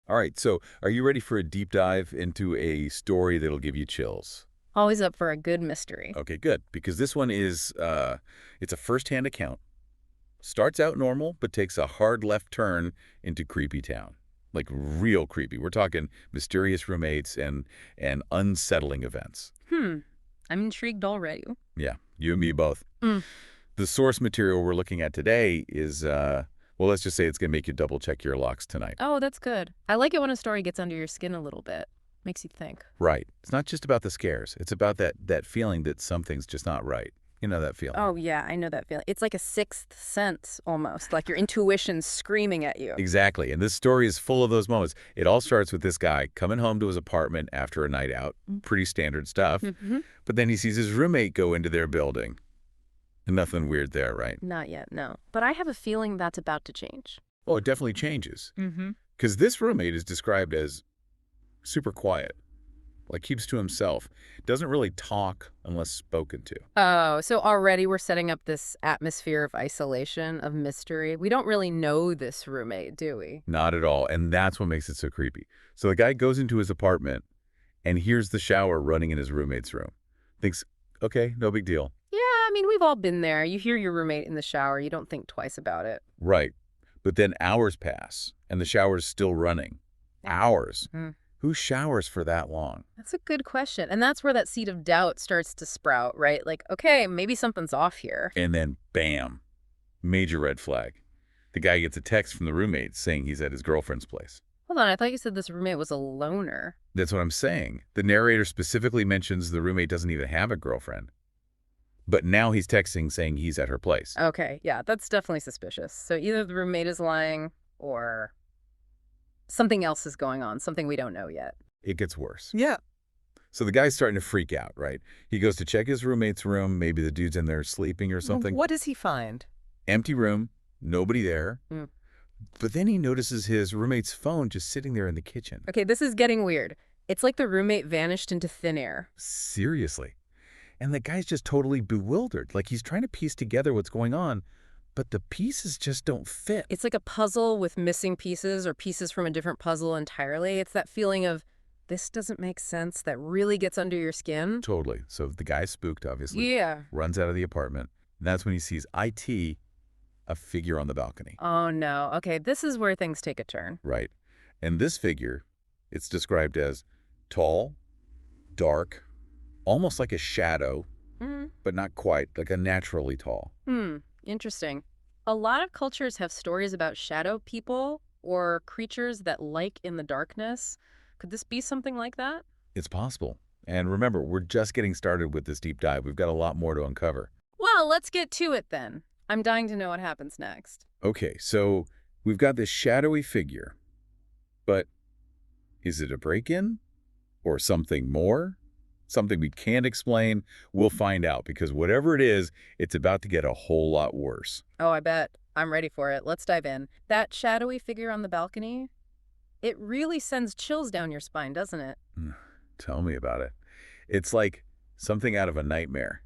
All right, so are you ready for a deep dive into a story that'll give you chills? Always up for a good mystery. Okay, good, because this one is, it's a first-hand account. Starts out normal, but takes a hard left turn into creepy town. Like real creepy. We're talking mysterious roommates and unsettling events. Hmm. I'm intrigued already. Yeah, you and me both. Mm. The source material we're looking at today is, well, let's just say it's going to make you double-check your locks tonight. Oh, that's good. I like it when a story gets under your skin a little bit. Makes you think. Right. It's not just about the scares. It's about that feeling that something's just not right. You know that feeling. Oh, yeah, I know that feeling. It's like a sixth sense almost, like your intuition's screaming at you. Exactly. And this story is full of those moments. It all starts with this guy coming home to his apartment after a night out. Pretty standard stuff. Mm-hmm. But then he sees his roommate go into their building. Nothing weird there, right? Not yet, no. But I have a feeling that's about to change. Oh, it definitely changes. Mm-hmm. Because this roommate is described as super quiet, like keeps to himself, doesn't really talk unless spoken to. Oh, so already we're setting up this atmosphere of isolation, of mystery. We don't really know this roommate, do we? Not at all. And that's what makes it so creepy. So the guy goes into his apartment and hears the shower running in his roommate's room. Thinks, okay, no big deal. Yeah, I mean, we've all been there. You hear your roommate in the shower, you don't think twice about it. Right. But then hours pass and the shower's still running. Hours. Mm. Who showers for that long? That's a good question. And that's where that seed of doubt starts to sprout, right? Like, okay, maybe something's off here. And then bam, major red flag. The guy gets a text from the roommate saying he's at his girlfriend's place. Hold on, I thought you said this roommate was a loner. That's what I'm saying. The narrator specifically mentions the roommate doesn't even have a girlfriend. But now he's texting saying he's at her place. Okay, yeah, that's definitely suspicious. So either the roommate is lying or something else is going on, something we don't know yet. It gets worse. Yeah. So the guy's starting to freak out, right? He goes to check his roommate's room. Maybe the dude's in there sleeping or something. What does he find? Empty room, nobody there. Mm. But then he notices his roommate's phone just sitting there in the kitchen. Okay, this is getting weird. It's like the roommate vanished into thin air. Seriously. And the guy's just totally bewildered. Like he's trying to piece together what's going on, but the pieces just don't fit. It's like a puzzle with missing pieces or pieces from a different puzzle entirely. It's that feeling of, this doesn't make sense, that really gets under your skin. Totally. So the guy's spooked, obviously. Yeah. Runs out of the apartment. And that's when he sees IT, a figure on the balcony. Oh, no. Okay, this is where things take a turn. Right. And this figure, it's described as tall, dark, almost like a shadow, but not quite, like a naturally tall. Interesting. A lot of cultures have stories about shadow people or creatures that like in the darkness. Could this be something like that? It's possible. And remember, we're just getting started with this deep dive. We've got a lot more to uncover. Well, let's get to it then. I'm dying to know what happens next. Okay, so we've got this shadowy figure, but is it a break-in or something more? Something we can't explain? We'll find out, because whatever it is, it's about to get a whole lot worse. Oh, I bet. I'm ready for it. Let's dive in. That shadowy figure on the balcony, it really sends chills down your spine, doesn't it? Tell me about it. It's like something out of a nightmare.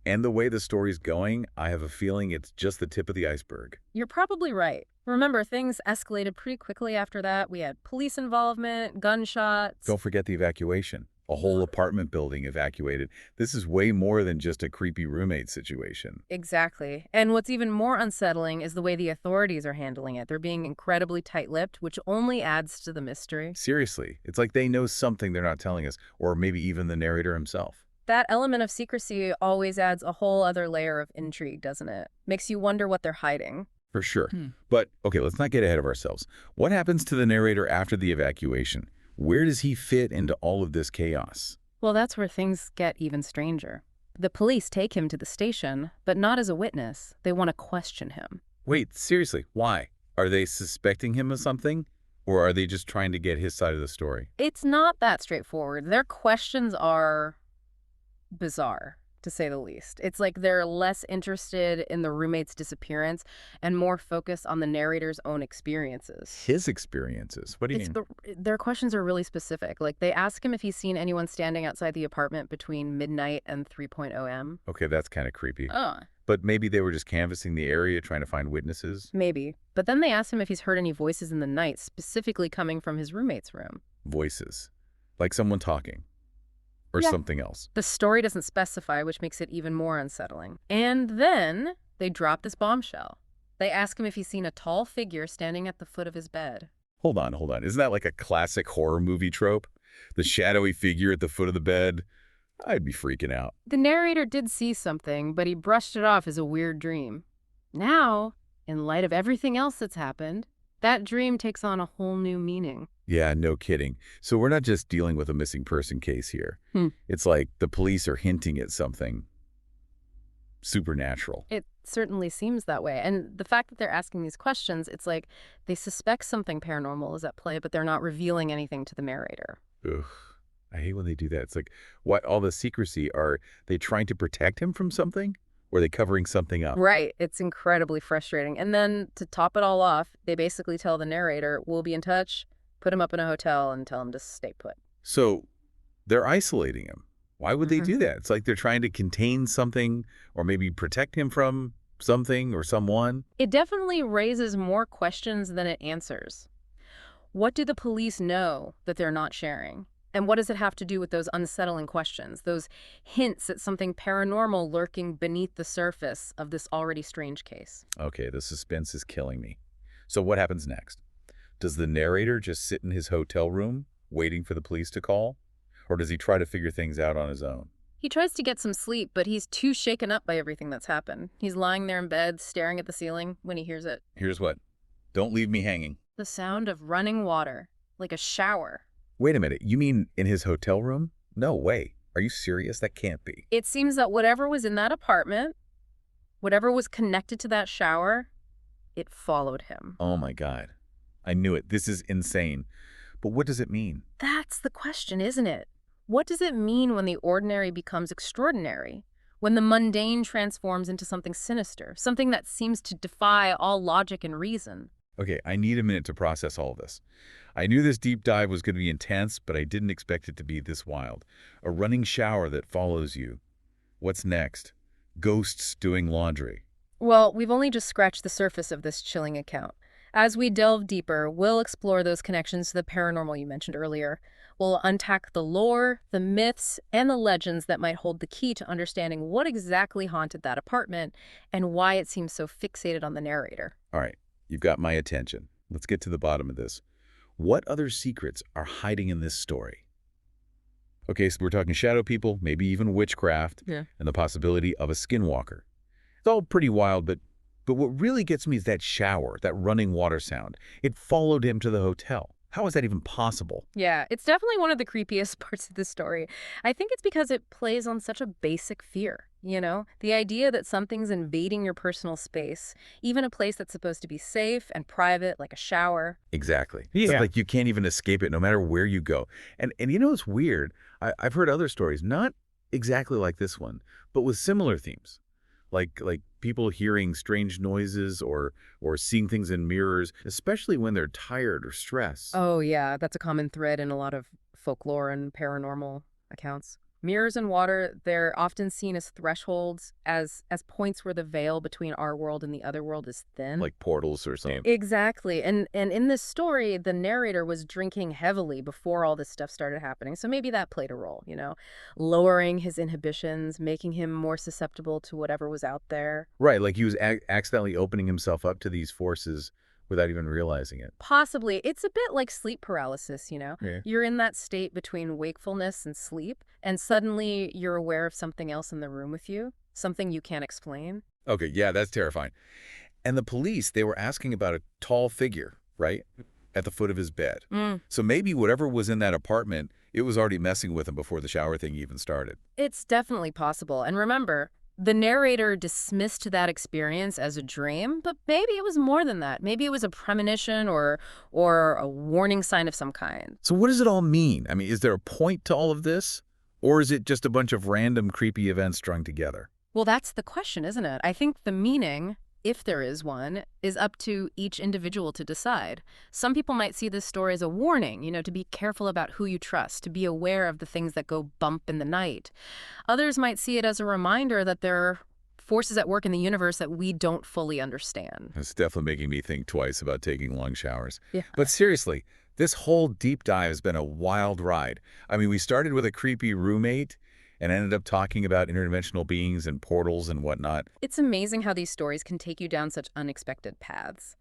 And the way the story's going, I have a feeling it's just the tip of the iceberg. You're probably right. Remember, things escalated pretty quickly after that. We had police involvement, gunshots. Don't forget the evacuation. A whole apartment building evacuated. This is way more than just a creepy roommate situation. Exactly. And what's even more unsettling is the way the authorities are handling it. They're being incredibly tight-lipped, which only adds to the mystery. Seriously, it's like they know something they're not telling us, or maybe even the narrator himself. That element of secrecy always adds a whole other layer of intrigue, doesn't it? Makes you wonder what they're hiding. For sure. But, okay, let's not get ahead of ourselves. What happens to the narrator after the evacuation? Where does he fit into all of this chaos? Well, that's where things get even stranger. The police take him to the station, but not as a witness. They want to question him. Wait, seriously, why? Are they suspecting him of something? Or are they just trying to get his side of the story? It's not that straightforward. Their questions are bizarre, to say the least. It's like they're less interested in the roommate's disappearance and more focused on the narrator's own experiences. His experiences? What do you mean? Their questions are really specific. Like, they ask him if he's seen anyone standing outside the apartment between midnight and 3:00 a.m. Okay, that's kind of creepy. But maybe they were just canvassing the area, trying to find witnesses. Maybe. But then they asked him if he's heard any voices in the night, specifically coming from his roommate's room. Voices. Like someone talking. Or Yeah. something else. The story doesn't specify, which makes it even more unsettling. And then they drop this bombshell. They ask him if he's seen a tall figure standing at the foot of his bed. Hold on, hold on. Isn't that like a classic horror movie trope? The shadowy figure at the foot of the bed? I'd be freaking out. The narrator did see something, but he brushed it off as a weird dream. Now, in light of everything else that's happened, that dream takes on a whole new meaning. Yeah, no kidding. So we're not just dealing with a missing person case here. It's like the police are hinting at something supernatural. It certainly seems that way. And the fact that they're asking these questions, it's like they suspect something paranormal is at play, but they're not revealing anything to the narrator. Ugh. I hate when they do that. It's like, what, all the secrecy, are they trying to protect him from something? Or are they covering something up? Right. It's incredibly frustrating. And then to top it all off, they basically tell the narrator, we'll be in touch, put him up in a hotel and tell him to stay put. So they're isolating him. Why would they do that? It's like they're trying to contain something or maybe protect him from something or someone. It definitely raises more questions than it answers. What do the police know that they're not sharing? And what does it have to do with those unsettling questions, those hints at something paranormal lurking beneath the surface of this already strange case? Okay, the suspense is killing me. So what happens next? Does the narrator just sit in his hotel room waiting for the police to call? Or does he try to figure things out on his own? He tries to get some sleep, but he's too shaken up by everything that's happened. He's lying there in bed, staring at the ceiling when he hears it. Here's what. Don't leave me hanging. The sound of running water, like a shower. Wait a minute. You mean in his hotel room? No way. Are you serious? That can't be. It seems that whatever was in that apartment, whatever was connected to that shower, it followed him. Oh my God. I knew it. This is insane. But what does it mean? That's the question, isn't it? What does it mean when the ordinary becomes extraordinary? When the mundane transforms into something sinister, something that seems to defy all logic and reason? Okay, I need a minute to process all of this. I knew this deep dive was going to be intense, but I didn't expect it to be this wild. A running shower that follows you. What's next? Ghosts doing laundry. Well, we've only just scratched the surface of this chilling account. As we delve deeper, we'll explore those connections to the paranormal you mentioned earlier. We'll unpack the lore, the myths, and the legends that might hold the key to understanding what exactly haunted that apartment and why it seems so fixated on the narrator. All right, you've got my attention. Let's get to the bottom of this. What other secrets are hiding in this story? Okay, so we're talking shadow people, maybe even witchcraft, and the possibility of a skinwalker. It's all pretty wild, but what really gets me is that shower, that running water sound. It followed him to the hotel. How is that even possible? Yeah, it's definitely one of the creepiest parts of the story. I think it's because it plays on such a basic fear, you know? The idea that something's invading your personal space, even a place that's supposed to be safe and private, like a shower. Exactly. Yeah. It's like you can't even escape it no matter where you go. And you know what's weird? I've heard other stories, not exactly like this one, but with similar themes. Like people hearing strange noises or seeing things in mirrors, especially when they're tired or stressed. Oh, yeah, that's a common thread in a lot of folklore and paranormal accounts. Mirrors and water, they're often seen as thresholds, as points where the veil between our world and the other world is thin. Like portals or something. Exactly. And in this story, the narrator was drinking heavily before all this stuff started happening. So maybe that played a role, you know, lowering his inhibitions, making him more susceptible to whatever was out there. Right, like he was accidentally opening himself up to these forces without even realizing it. Possibly. It's a bit like sleep paralysis, you know? Yeah. You're in that state between wakefulness and sleep, and suddenly you're aware of something else in the room with you, something you can't explain. Okay, yeah, that's terrifying. And the police, they were asking about a tall figure, right, at the foot of his bed. So maybe whatever was in that apartment, it was already messing with him before the shower thing even started. It's definitely possible. And remember, the narrator dismissed that experience as a dream, but maybe it was more than that. Maybe it was a premonition or a warning sign of some kind. So what does it all mean? I mean, is there a point to all of this? Or is it just a bunch of random creepy events strung together? Well, that's the question, isn't it? I think the meaning, if there is one, is up to each individual to decide. Some people might see this story as a warning, you know, to be careful about who you trust, to be aware of the things that go bump in the night. Others might see it as a reminder that there are forces at work in the universe that we don't fully understand. It's definitely making me think twice about taking long showers. Yeah. But seriously, this whole deep dive has been a wild ride. I mean, we started with a creepy roommate and ended up talking about interdimensional beings and portals and whatnot. It's amazing how these stories can take you down such unexpected paths.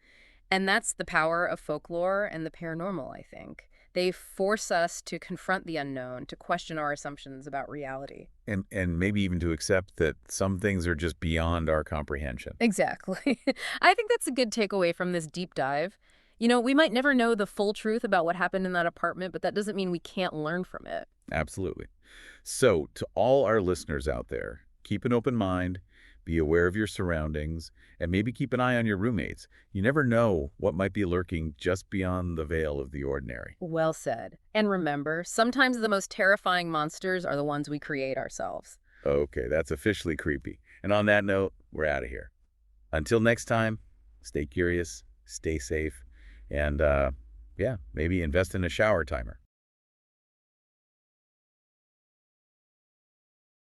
And that's the power of folklore and the paranormal, I think. They force us to confront the unknown, to question our assumptions about reality. And maybe even to accept that some things are just beyond our comprehension. Exactly. I think that's a good takeaway from this deep dive. You know, we might never know the full truth about what happened in that apartment, but that doesn't mean we can't learn from it. Absolutely. So, to all our listeners out there, keep an open mind, be aware of your surroundings, and maybe keep an eye on your roommates. You never know what might be lurking just beyond the veil of the ordinary. Well said. And remember, sometimes the most terrifying monsters are the ones we create ourselves. Okay, that's officially creepy. And on that note, we're out of here. Until next time, stay curious, stay safe, and yeah, maybe invest in a shower timer.